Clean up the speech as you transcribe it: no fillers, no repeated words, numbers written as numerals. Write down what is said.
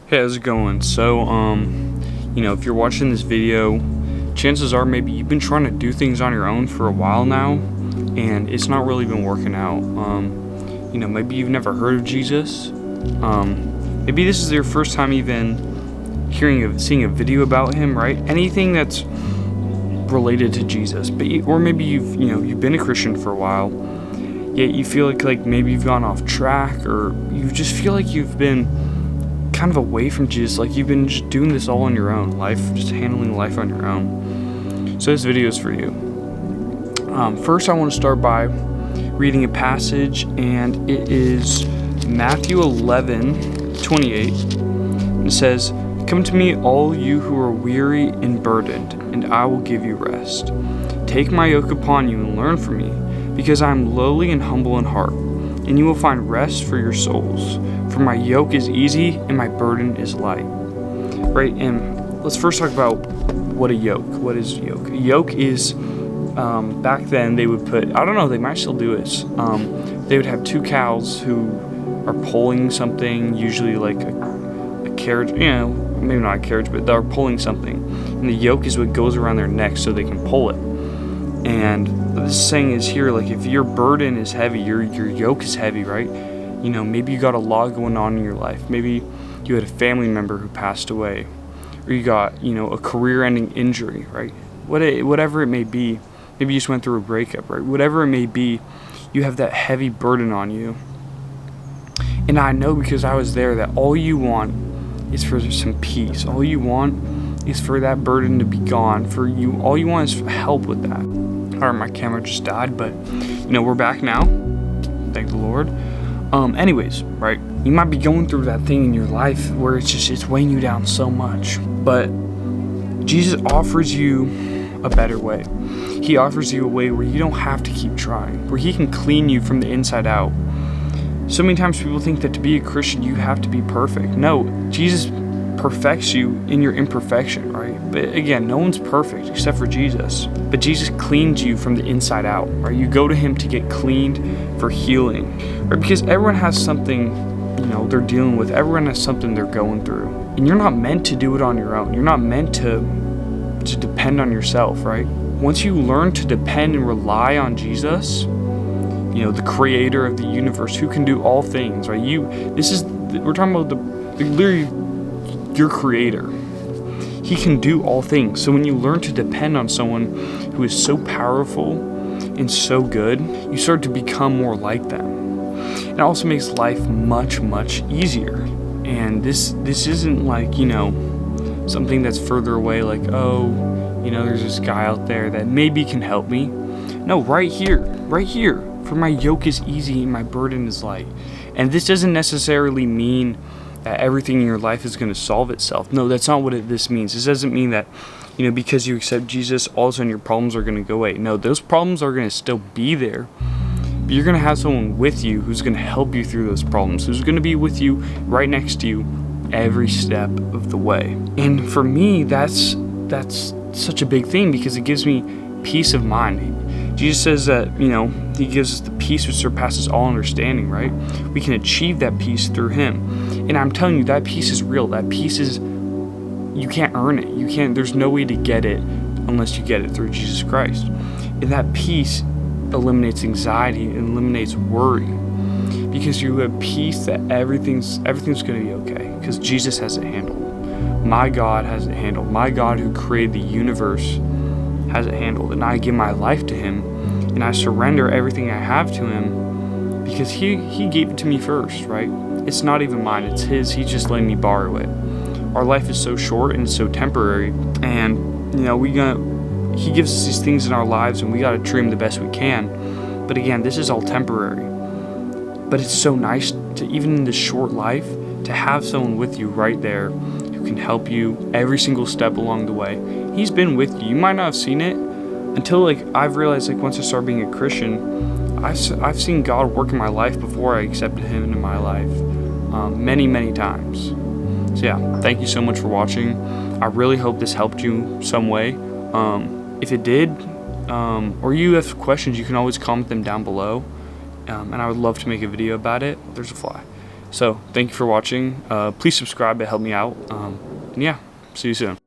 Hey, how's it going? So, if you're watching this video, chances are maybe you've been trying to do things on your own for a while now, and it's not really been working out. Maybe you've never heard of Jesus. Maybe this is your first time even seeing a video about him, right? Anything that's related to Jesus, or maybe you've been a Christian for a while, yet you feel like maybe you've gone off track, or you just feel like you've been kind of away from Jesus, like you've been just doing this all on your own, just handling life on your own. So this video is for you. First, I want to start by reading a passage, and it is Matthew 11:28. And it says, "Come to me, all you who are weary and burdened, and I will give you rest. Take my yoke upon you and learn from me, because I am lowly and humble in heart, and you will find rest for your souls. For my yoke is easy and my burden is light." Right, and let's first talk about what a yoke. What is a yoke? A yoke is, back then they would put, I don't know, they might still do this. They would have two cows who are pulling something, usually like a carriage, maybe not a carriage, but they're pulling something. And the yoke is what goes around their neck so they can pull it. And this saying is here, like if your burden is heavy, your yoke is heavy, right? Maybe you got a lot going on in your life. Maybe you had a family member who passed away, or you got, a career-ending injury, right? Whatever it may be. Maybe you just went through a breakup, right? Whatever it may be, you have that heavy burden on you. And I know, because I was there, that all you want is for some peace. All you want is for that burden to be gone. All you want is help with that. All right, my camera just died, but we're back now. Thank the Lord. Anyways, right, you might be going through that thing in your life where it's weighing you down so much, but Jesus offers you a better way. He offers you a way where you don't have to keep trying, where he can clean you from the inside out. So many times people think that to be a Christian, you have to be perfect. No, Jesus perfects you in your imperfection, right? But again, no one's perfect except for Jesus. But Jesus cleans you from the inside out, right? You go to him to get cleaned for healing, right? Because everyone has something, they're dealing with. Everyone has something they're going through. And you're not meant to do it on your own. You're not meant to depend on yourself, right? Once you learn to depend and rely on Jesus, the creator of the universe, who can do all things, right? We're talking about literally your creator. He can do all things. So when you learn to depend on someone who is so powerful and so good, you start to become more like them. It also makes life much, much easier. And this isn't like, something that's further away, like, there's this guy out there that maybe can help me. No, right here. For my yoke is easy and my burden is light. And this doesn't necessarily mean that everything in your life is going to solve itself. No, that's not what this means. This doesn't mean that, because you accept Jesus, all of a sudden your problems are going to go away. No, those problems are going to still be there. But you're going to have someone with you who's going to help you through those problems, who's going to be with you right next to you every step of the way. And for me, that's such a big thing, because it gives me peace of mind. Jesus says that, he gives us the peace which surpasses all understanding, right? We can achieve that peace through him. And I'm telling you, that peace is real. That peace is, you can't earn it. There's no way to get it unless you get it through Jesus Christ. And that peace eliminates anxiety and eliminates worry, because you have peace that everything's going to be okay, because Jesus has it handled. My God has it handled. My God, who created the universe, has it handled. And I give my life to him, and I surrender everything I have to him, because he gave it to me first, right? It's not even mine, it's his. He's just letting me borrow it. Our life is so short and so temporary, and he gives us these things in our lives, and we got to treat them the best we can. But again, this is all temporary. But it's so nice to, even in this short life, to have someone with you right there who can help you every single step along the way. He's been with you. You might not have seen it until I've realized, once I started being a Christian, I've seen God work in my life before I accepted him into my life, many, many times. So yeah, thank you so much for watching. I really hope this helped you some way. If it did, or you have questions, you can always comment them down below. And I would love to make a video about it. There's a fly. So thank you for watching. Please subscribe, it helped me out. And yeah, see you soon.